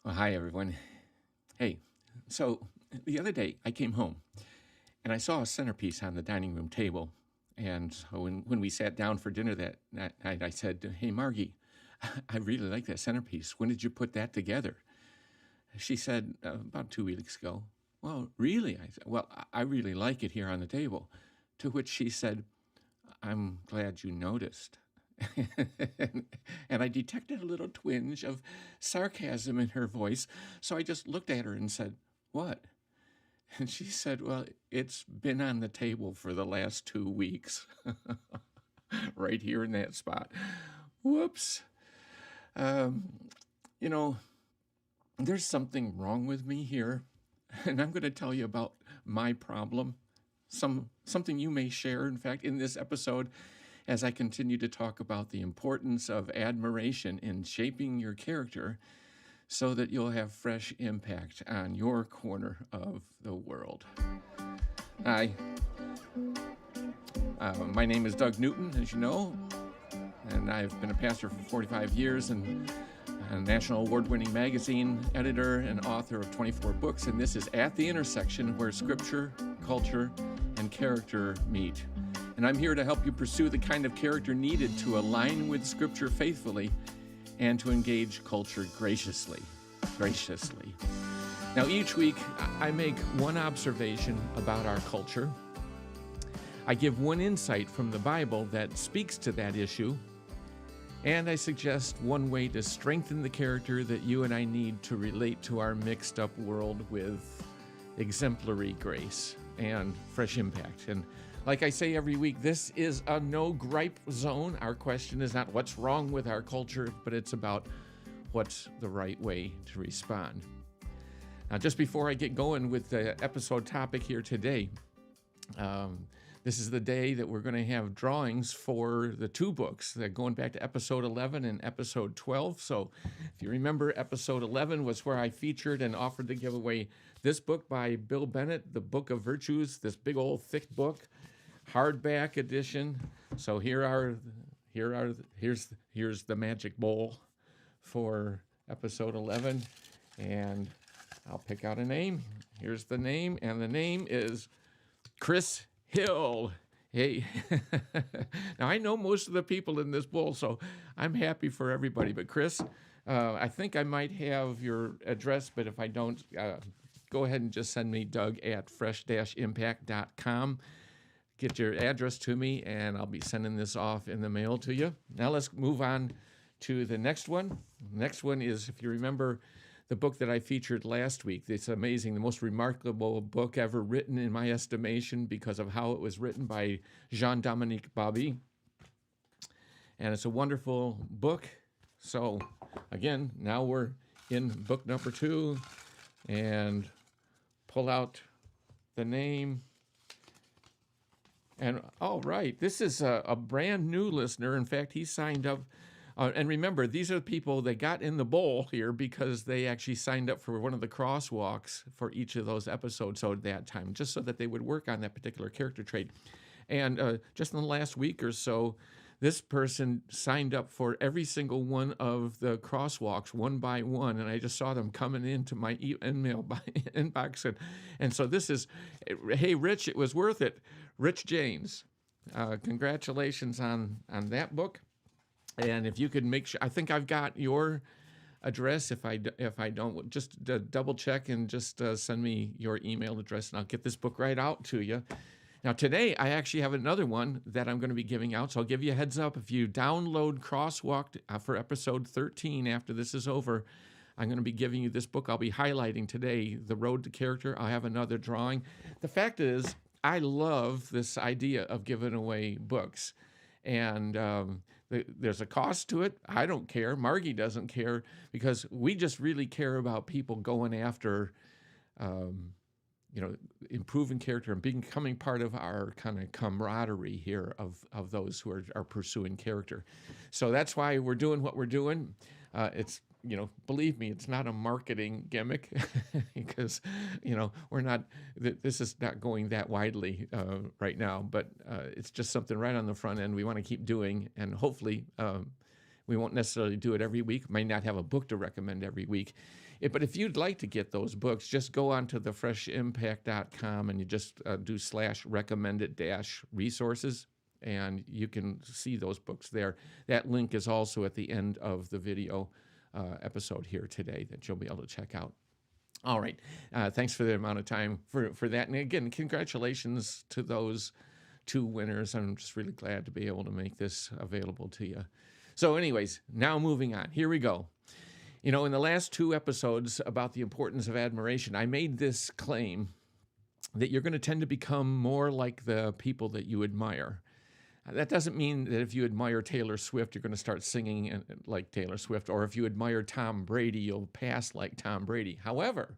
Well, hi, everyone. Hey, so the other day I came home and I saw a centerpiece on the dining room table. And so when we sat down for dinner that night, I said, "Hey, Margie, I really like that centerpiece. When did you put that together?" She said, "About 2 weeks ago." "Well, really?" I said, "Well, I really like it here on the table." To which she said, "I'm glad you noticed." And I detected a little twinge of sarcasm in her voice. So I just looked at her and said, "What?" And she said, "Well, it's been on the table for the last 2 weeks." Right here in that spot. Whoops. Um, you know, there's something wrong with me here. And I'm going to tell you about my problem. Something you may share, in fact, in this episode, as I continue to talk about the importance of admiration in shaping your character so that you'll have fresh impact on your corner of the world. Hi, my name is Doug Newton, as you know, and I've been a pastor for 45 years and a national award-winning magazine editor and author of 24 books, and this is At the Intersection, where scripture, culture, and character meet. And I'm here to help you pursue the kind of character needed to align with scripture faithfully and to engage culture graciously. Now, each week, I make one observation about our culture. I give one insight from the Bible that speaks to that issue, and I suggest one way to strengthen the character that you and I need to relate to our mixed up world with exemplary grace and fresh impact. And like I say every week, this is a no gripe zone. Our question is not what's wrong with our culture, but it's about what's the right way to respond. Now, just before I get going with the episode topic here today, this is the day that we're going to have drawings for the two books that going back to episode 11 and episode 12. So if you remember, episode 11 was where I featured and offered to give away this book by Bill Bennett, The Book of Virtues, this big old thick book, hardback edition. So here's the magic bowl for episode 11, and I'll pick out a name. Here's the name, and the name is Chris Hill. Hey, now I know most of the people in this bowl, so I'm happy for everybody. But Chris, I think I might have your address, but if I don't, go ahead and just send me doug@fresh-impact.com. Get your address to me, and I'll be sending this off in the mail to you. Now let's move on to the next one. The next one is, if you remember, the book that I featured last week. It's amazing, the most remarkable book ever written in my estimation because of how it was written by Jean-Dominique Bauby. And it's a wonderful book. So again, now we're in book number 2, and pull out the name. And all right, this is a brand new listener. In fact, he signed up. And remember, these are the people that got in the bowl here because they actually signed up for one of the crosswalks for each of those episodes at that time, just so that they would work on that particular character trait. And just in the last week or so, this person signed up for every single one of the crosswalks one by one, and I just saw them coming into my email inbox. And so this is, hey, Rich, it was worth it. Rich James, congratulations on that book. And if you could make sure, I think I've got your address. If I don't, just double check and just send me your email address, and I'll get this book right out to you. Now today, I actually have another one that I'm going to be giving out, so I'll give you a heads up. If you download Crosswalk for episode 13 after this is over, I'm going to be giving you this book. I'll be highlighting today The Road to Character. I'll have another drawing. The fact is, I love this idea of giving away books. And there's a cost to it. I don't care. Margie doesn't care, because we just really care about people going after, improving character and becoming part of our kind of camaraderie here of those who are pursuing character. So that's why we're doing what we're doing. It's, believe me, it's not a marketing gimmick because, we're not, this is not going that widely right now, but it's just something right on the front end we want to keep doing, and hopefully We won't necessarily do it every week. Might not have a book to recommend every week. But if you'd like to get those books, just go on to thefreshimpact.com and you just do /recommended-resources, and you can see those books there. That link is also at the end of the video episode here today that you'll be able to check out. All right. Thanks for the amount of time for that. And again, congratulations to those 2 winners. I'm just really glad to be able to make this available to you. So anyways, now moving on. Here we go. In the last 2 episodes about the importance of admiration, I made this claim that you're going to tend to become more like the people that you admire. That doesn't mean that if you admire Taylor Swift, you're going to start singing like Taylor Swift, or if you admire Tom Brady, you'll pass like Tom Brady. However,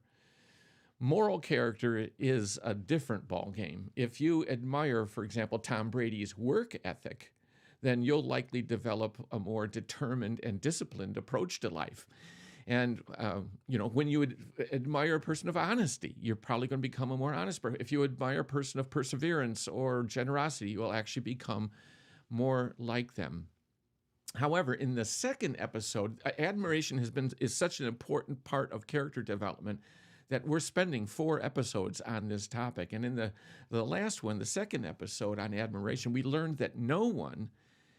moral character is a different ballgame. If you admire, for example, Tom Brady's work ethic, then you'll likely develop a more determined and disciplined approach to life. And, when you admire a person of honesty, you're probably going to become a more honest person. If you admire a person of perseverance or generosity, you will actually become more like them. However, in the second episode, admiration is such an important part of character development that we're spending 4 episodes on this topic. And in the last one, the second episode on admiration, we learned that no one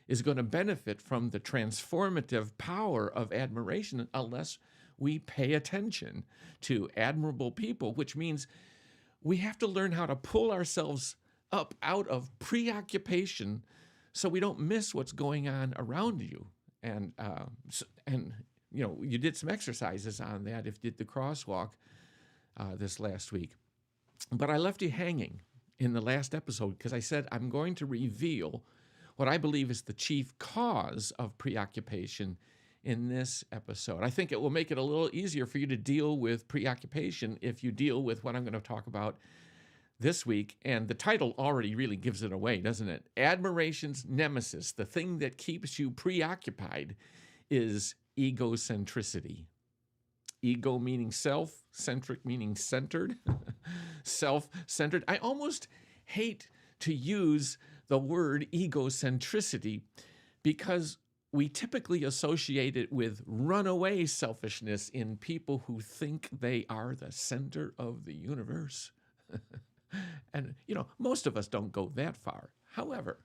is going to benefit from the transformative power of admiration unless we pay attention to admirable people, which means we have to learn how to pull ourselves up out of preoccupation so we don't miss what's going on around you. And you did some exercises on that if you did the crosswalk this last week. But I left you hanging in the last episode because I said I'm going to reveal what I believe is the chief cause of preoccupation in this episode. I think it will make it a little easier for you to deal with preoccupation if you deal with what I'm going to talk about this week. And the title already really gives it away, doesn't it? Admiration's nemesis, the thing that keeps you preoccupied, is egocentricity. Ego meaning self, centric meaning centered, self-centered. I almost hate to use the word egocentricity because we typically associate it with runaway selfishness in people who think they are the center of the universe. And, most of us don't go that far. However,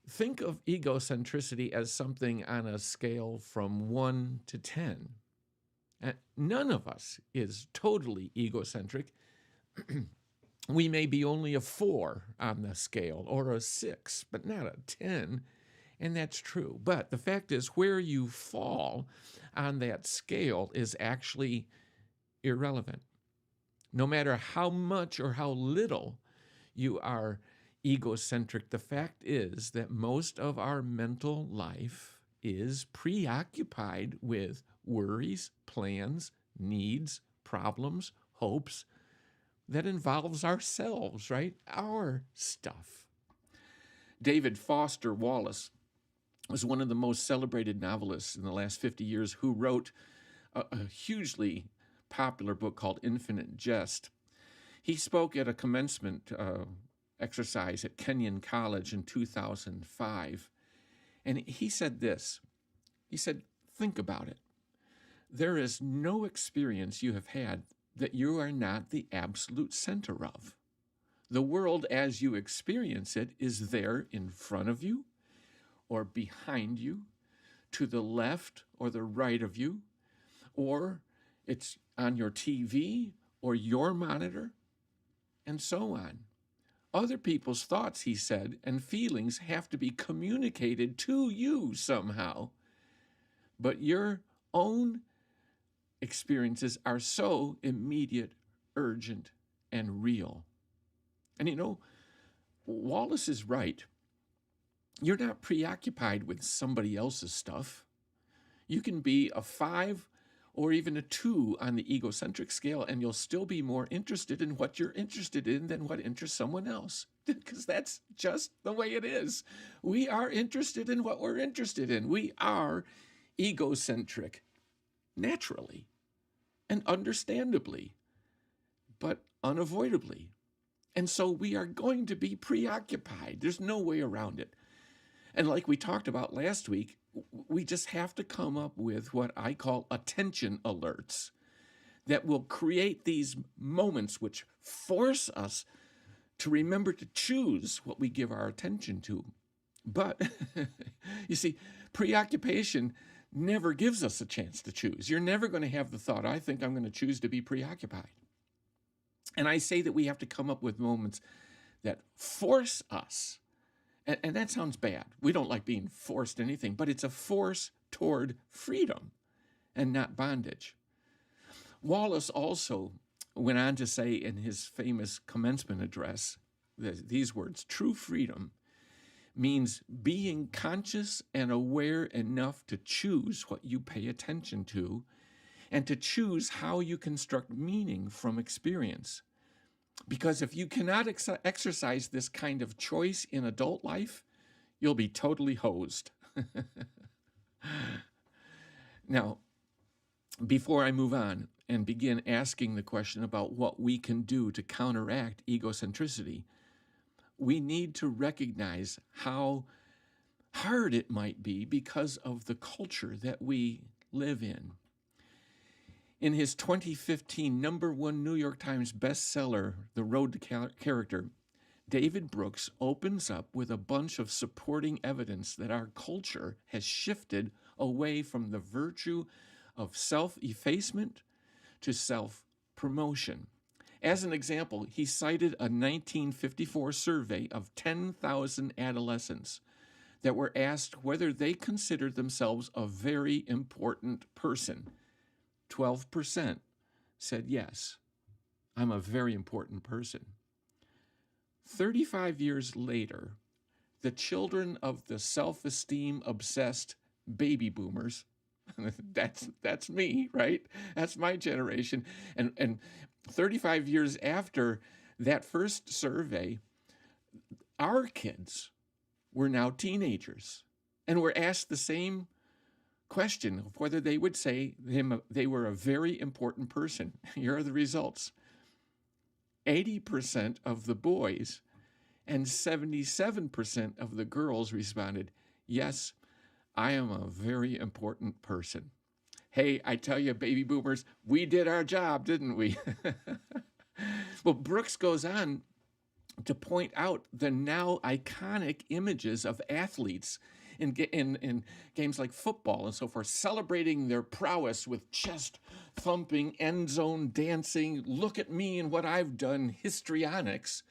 think of egocentricity as something on a scale from 1 to 10. And none of us is totally egocentric. We may be only a 4 on the scale or a 6, but not a 10. And that's true. But the fact is, where you fall on that scale is actually irrelevant. No matter how much or how little you are egocentric, the fact is that most of our mental life is preoccupied with worries, plans, needs, problems, hopes that involves ourselves, right? Our stuff. David Foster Wallace was one of the most celebrated novelists in the last 50 years who wrote a hugely popular book called Infinite Jest. He spoke at a commencement exercise at Kenyon College in 2005, and he said this. He said, think about it. There is no experience you have had that you are not the absolute center of. The world as you experience it is there in front of you or behind you, to the left or the right of you, or it's on your TV or your monitor, and so on. Other people's thoughts, he said, and feelings have to be communicated to you somehow. But your own experiences are so immediate, urgent, and real. And Wallace is right. You're not preoccupied with somebody else's stuff. You can be a 5 or even a 2 on the egocentric scale, and you'll still be more interested in what you're interested in than what interests someone else, because that's just the way it is. We are interested in what we're interested in. We are egocentric naturally and understandably, but unavoidably. And so we are going to be preoccupied. There's no way around it. And like we talked about last week, We just have to come up with what I call attention alerts that will create these moments which force us to remember to choose what we give our attention to. But you see, preoccupation never gives us a chance to choose. You're never going to have the thought, I think I'm going to choose to be preoccupied. And I say that we have to come up with moments that force us. And that sounds bad. We don't like being forced anything, but it's a force toward freedom and not bondage. Wallace also went on to say in his famous commencement address these words, true freedom means being conscious and aware enough to choose what you pay attention to and to choose how you construct meaning from experience. Because if you cannot exercise this kind of choice in adult life, you'll be totally hosed. Now, before I move on and begin asking the question about what we can do to counteract egocentricity, we need to recognize how hard it might be because of the culture that we live in. In his 2015 #1 New York Times bestseller, The Road to Character, David Brooks opens up with a bunch of supporting evidence that our culture has shifted away from the virtue of self-effacement to self-promotion. As an example, he cited a 1954 survey of 10,000 adolescents that were asked whether they considered themselves a very important person. 12% said, yes, I'm a very important person. 35 years later, the children of the self-esteem obsessed baby boomers, that's me, right? That's my generation. And 35 years after that first survey, our kids were now teenagers and were asked the same question of whether they would say they were a very important person. Here are the results. 80% of the boys and 77% of the girls responded, yes, I am a very important person. Hey, I tell you, baby boomers, we did our job, didn't we? Well, Brooks goes on to point out the now iconic images of athletes in games like football and so forth, celebrating their prowess with chest thumping, end zone dancing, look at me and what I've done, histrionics,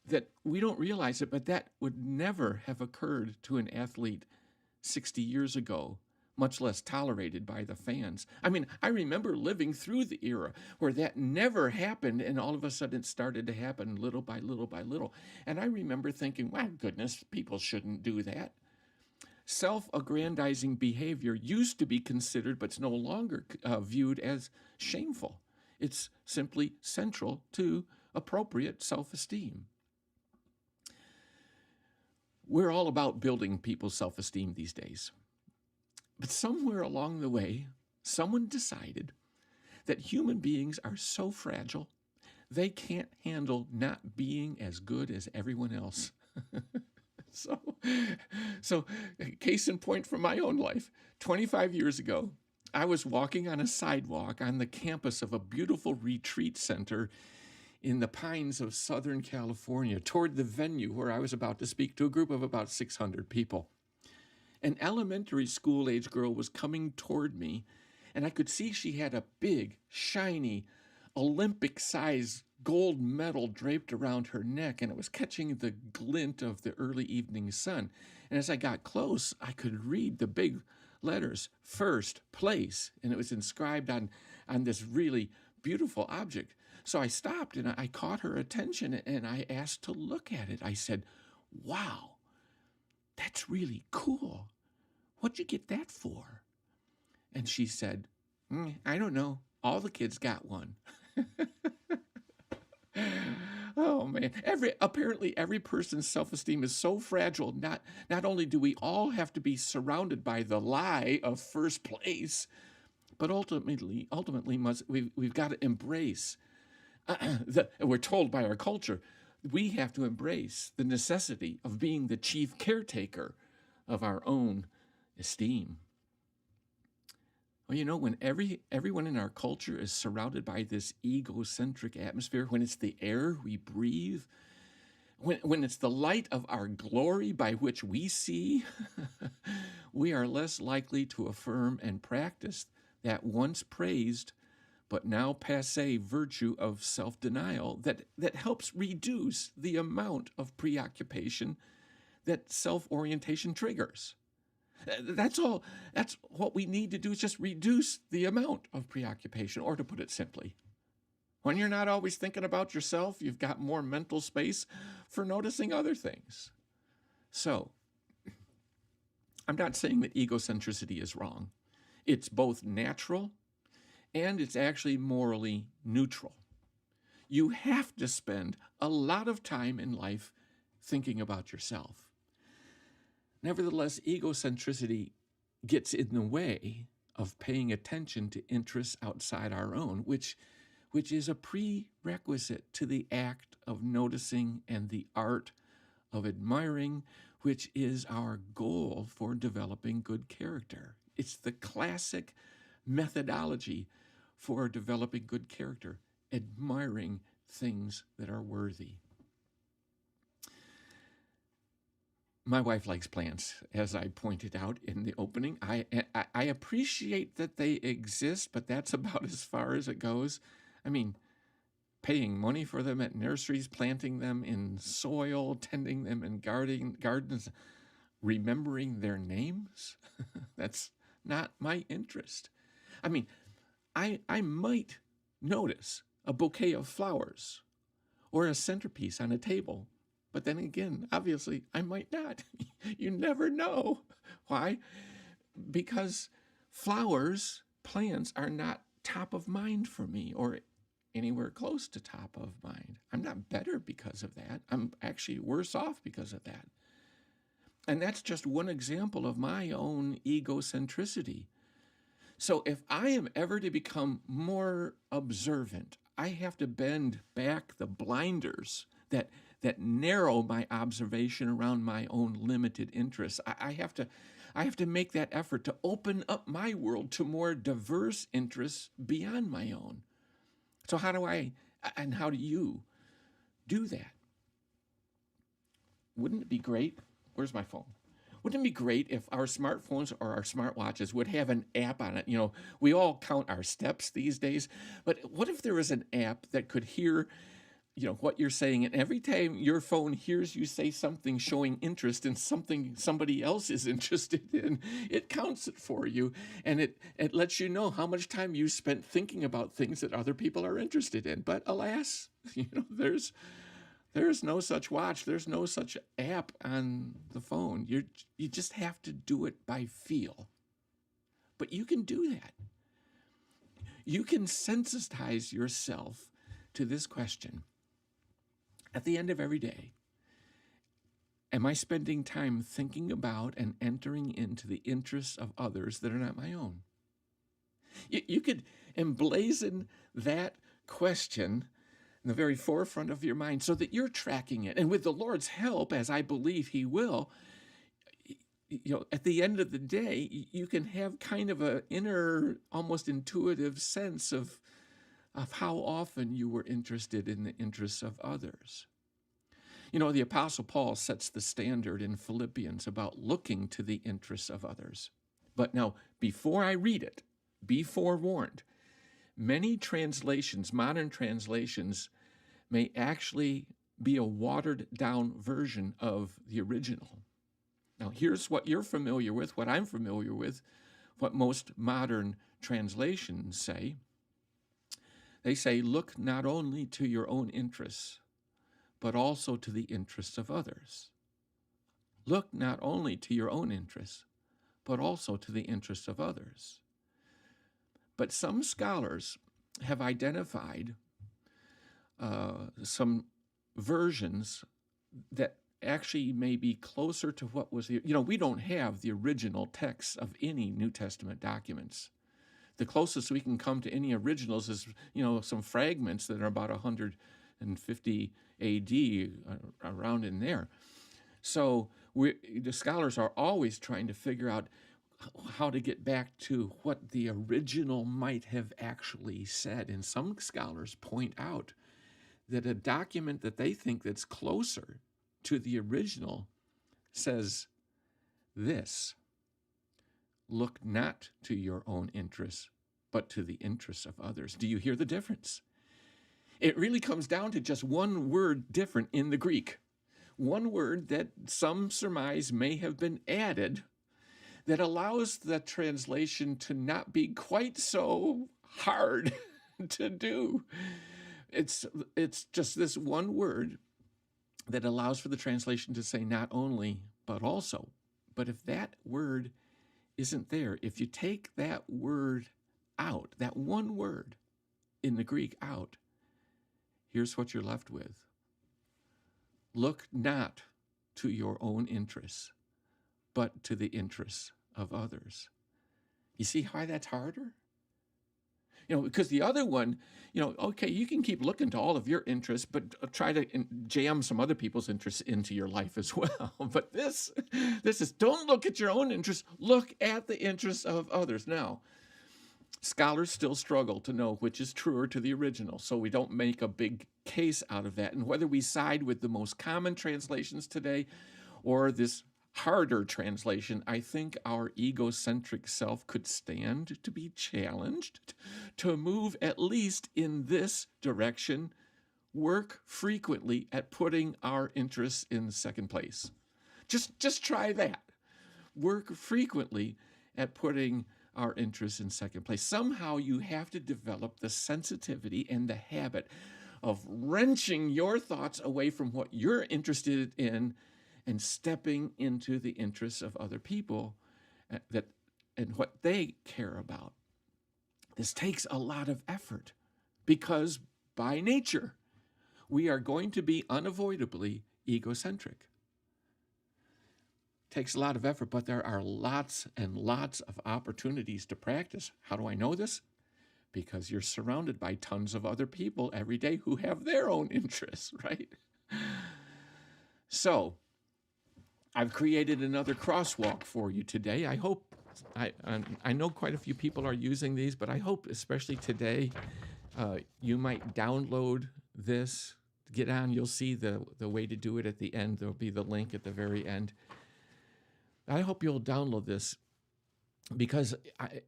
that we don't realize it, but that would never have occurred to an athlete 60 years ago, much less tolerated by the fans. I mean, I remember living through the era where that never happened, and all of a sudden it started to happen little by little by little. And I remember thinking, well, goodness, people shouldn't do that. Self-aggrandizing behavior used to be considered, but it's no longer viewed as shameful. It's simply central to appropriate self-esteem. We're all about building people's self-esteem these days. But somewhere along the way, someone decided that human beings are so fragile, they can't handle not being as good as everyone else. So, case in point from my own life, 25 years ago, I was walking on a sidewalk on the campus of a beautiful retreat center in the pines of Southern California toward the venue where I was about to speak to a group of about 600 people. An elementary school-age girl was coming toward me, and I could see she had a big, shiny, Olympic-sized gold medal draped around her neck, and it was catching the glint of the early evening sun. And as I got close, I could read the big letters, first place, and it was inscribed on this really beautiful object. So I stopped and I caught her attention and I asked to look at it. I said, wow, that's really cool. What'd you get that for? And she said, I don't know. All the kids got one. Oh, man. Apparently every person's self-esteem is so fragile. Not only do we all have to be surrounded by the lie of first place, but ultimately we've got to embrace, we're told by our culture, we have to embrace the necessity of being the chief caretaker of our own esteem. Well, you know, when everyone in our culture is surrounded by this egocentric atmosphere, when it's the air we breathe, when it's the light of our glory by which we see, we are less likely to affirm and practice that once praised but now passé virtue of self-denial that helps reduce the amount of preoccupation that self-orientation triggers. That's all. That's what we need to do, is just reduce the amount of preoccupation, or to put it simply, when you're not always thinking about yourself, you've got more mental space for noticing other things. So, I'm not saying that egocentricity is wrong. It's both natural and it's actually morally neutral. You have to spend a lot of time in life thinking about yourself. Nevertheless, egocentricity gets in the way of paying attention to interests outside our own, which is a prerequisite to the act of noticing and the art of admiring, which is our goal for developing good character. It's the classic methodology for developing good character, admiring things that are worthy. My wife likes plants, as I pointed out in the opening. I appreciate that they exist, but that's about as far as it goes. I mean, paying money for them at nurseries, planting them in soil, tending them in gardens, remembering their names, that's not my interest. I mean, I might notice a bouquet of flowers or a centerpiece on a table, but then again, obviously, I might not. You never know. Why? Because flowers, plants are not top of mind for me, or anywhere close to top of mind. I'm not better because of that. I'm actually worse off because of that. And that's just one example of my own egocentricity. So if I am ever to become more observant, I have to bend back the blinders that narrow my observation around my own limited interests. I have to make that effort to open up my world to more diverse interests beyond my own. So how do you do that? Wouldn't it be great? Where's my phone? Wouldn't it be great if our smartphones or our smartwatches would have an app on it? You know, we all count our steps these days, but what if there was an app that could hear, you know, what you're saying, and every time your phone hears you say something showing interest in something somebody else is interested in, it counts it for you, and it lets you know how much time you spent thinking about things that other people are interested in. But alas, you know, there's no such watch, there's no such app on the phone. You just have to do it by feel. But you can do that. You can sensitize yourself to this question. At the end of every day, am I spending time thinking about and entering into the interests of others that are not my own? You could emblazon that question in the very forefront of your mind so that you're tracking it. And with the Lord's help, as I believe He will, you know, at the end of the day, you can have kind of an inner, almost intuitive sense of how often you were interested in the interests of others. You know, the Apostle Paul sets the standard in Philippians about looking to the interests of others. But now, before I read it, be forewarned. Many translations, modern translations, may actually be a watered-down version of the original. Now, here's what you're familiar with, what I'm familiar with, what most modern translations say. They say, look not only to your own interests, but also to the interests of others. Look not only to your own interests, but also to the interests of others. But some scholars have identified some versions that actually may be closer to what was the, you know, we don't have the original text of any New Testament documents. The closest we can come to any originals is, you know, some fragments that are about 150 AD, around in there. So the scholars are always trying to figure out, how to get back to what the original might have actually said. And some scholars point out that a document that they think that's closer to the original says this: look not to your own interests, but to the interests of others. Do you hear the difference? It really comes down to just one word different in the Greek. One word that some surmise may have been added that allows the translation to not be quite so hard to do. It's just this one word that allows for the translation to say not only, but also. But if that word isn't there, if you take that word out, that one word in the Greek out, here's what you're left with. Look not to your own interests, but to the interests of others. You see why that's harder? Because the other one, okay, you can keep looking to all of your interests, but try to jam some other people's interests into your life as well. But this is, don't look at your own interests, look at the interests of others. Now, scholars still struggle to know which is truer to the original, so we don't make a big case out of that. And whether we side with the most common translations today or this harder translation, I think our egocentric self could stand to be challenged to move at least in this direction. Work frequently at putting our interests in second place. Just try that. Work frequently at putting our interests in second place. Somehow you have to develop the sensitivity and the habit of wrenching your thoughts away from what you're interested in and stepping into the interests of other people and what they care about. This takes a lot of effort because by nature, we are going to be unavoidably egocentric. It takes a lot of effort, but there are lots and lots of opportunities to practice. How do I know this? Because you're surrounded by tons of other people every day who have their own interests, right? So, I've created another crosswalk for you today. I hope, I know quite a few people are using these, but I hope especially today you might download this, get on, you'll see the way to do it at the end. There'll be the link at the very end. I hope you'll download this because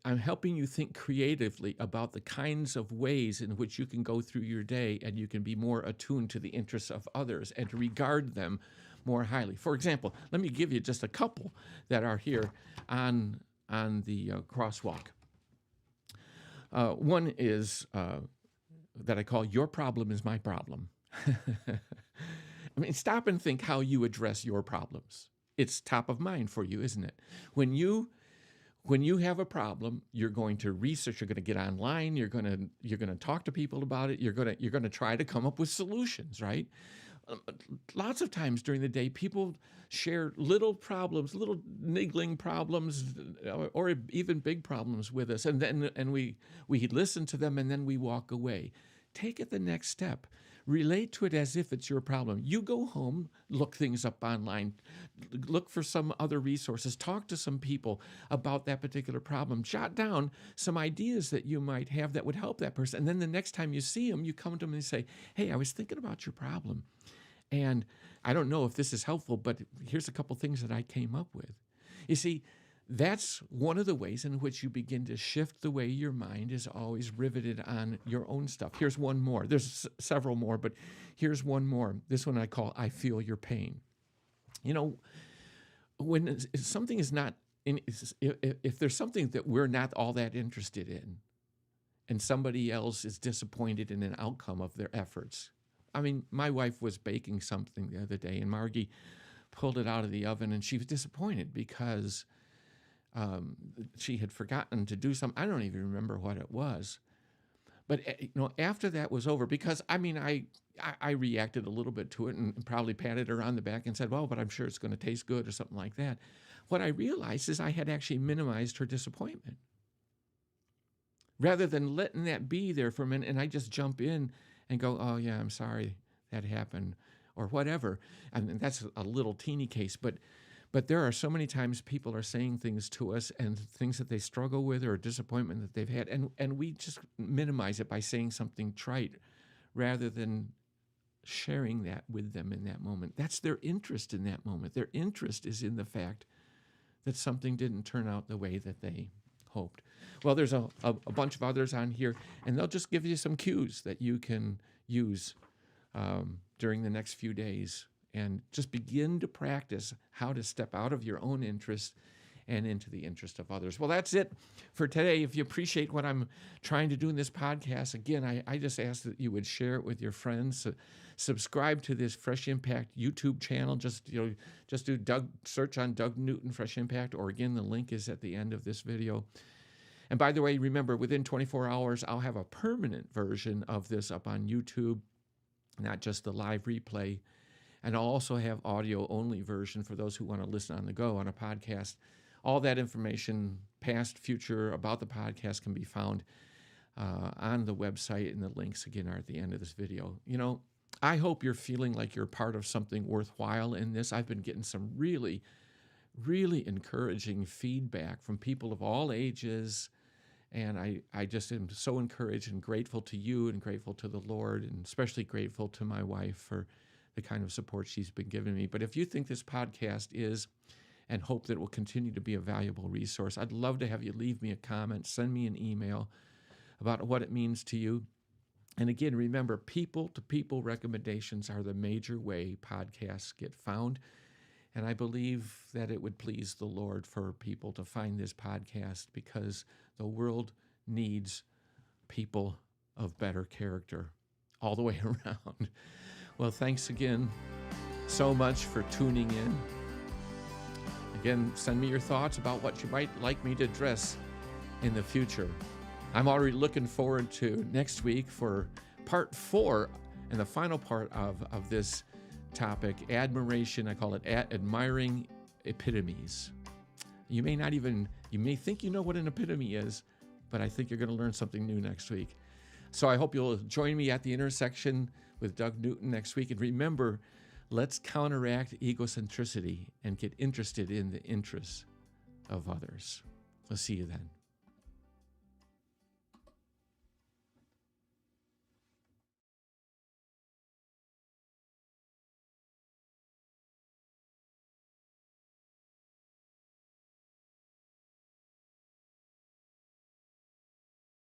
I'm helping you think creatively about the kinds of ways in which you can go through your day and you can be more attuned to the interests of others and to regard them more highly. For example, let me give you just a couple that are here on the crosswalk. One is that I call Your Problem is My Problem. I mean, stop and think how you address your problems. It's top of mind for you, isn't it? When you have a problem, you're going to research, you're going to get online, you're going to talk to people about it, you're going to try to come up with solutions, right? Lots of times during the day, people share little problems, little niggling problems, or even big problems with us, and we listen to them, and then we walk away. Take it the next step. Relate to it as if it's your problem. You go home, look things up online, look for some other resources, talk to some people about that particular problem, jot down some ideas that you might have that would help that person. And then the next time you see them, you come to them and say, hey, I was thinking about your problem. And I don't know if this is helpful, but here's a couple things that I came up with. You see, that's one of the ways in which you begin to shift the way your mind is always riveted on your own stuff. Here's one more. There's several more, but here's one more. This one I call I Feel Your Pain. When something is not, if there's something that we're not all that interested in, and somebody else is disappointed in an outcome of their efforts. I mean, my wife was baking something the other day, and Margie pulled it out of the oven, and she was disappointed because she had forgotten to do something. I don't even remember what it was. But after that was over, because I reacted a little bit to it and probably patted her on the back and said, well, but I'm sure it's going to taste good or something like that. What I realized is I had actually minimized her disappointment. Rather than letting that be there for a minute and I just jump in and go, oh yeah, I'm sorry that happened or whatever. I mean, that's a little teeny case, but But there are so many times people are saying things to us and things that they struggle with or disappointment that they've had, and we just minimize it by saying something trite rather than sharing that with them in that moment. That's their interest in that moment. Their interest is in the fact that something didn't turn out the way that they hoped. Well, there's a bunch of others on here, and they'll just give you some cues that you can use during the next few days, and just begin to practice how to step out of your own interest and into the interest of others. Well, that's it for today. If you appreciate what I'm trying to do in this podcast, again, I just ask that you would share it with your friends. Subscribe to this Fresh Impact YouTube channel. Just do search on Doug Newton Fresh Impact, or again, the link is at the end of this video. And by the way, remember, within 24 hours, I'll have a permanent version of this up on YouTube, not just the live replay. And I'll also have audio-only version for those who want to listen on the go on a podcast. All that information, past, future, about the podcast can be found on the website, and the links, again, are at the end of this video. I hope you're feeling like you're part of something worthwhile in this. I've been getting some really, really encouraging feedback from people of all ages, and I just am so encouraged and grateful to you and grateful to the Lord, and especially grateful to my wife for the kind of support she's been giving me. But if you think this podcast is, and hope that it will continue to be, a valuable resource, I'd love to have you leave me a comment, send me an email about what it means to you. And again, remember, people-to-people recommendations are the major way podcasts get found. And I believe that it would please the Lord for people to find this podcast, because the world needs people of better character all the way around. Well, thanks again so much for tuning in. Again, send me your thoughts about what you might like me to address in the future. I'm already looking forward to next week for part 4 and the final part of this topic, admiration. I call it admiring epitomes. You may think you know what an epitome is, but I think you're going to learn something new next week. So I hope you'll join me at the intersection with Doug Newton next week. And remember, let's counteract egocentricity and get interested in the interests of others. I'll see you then.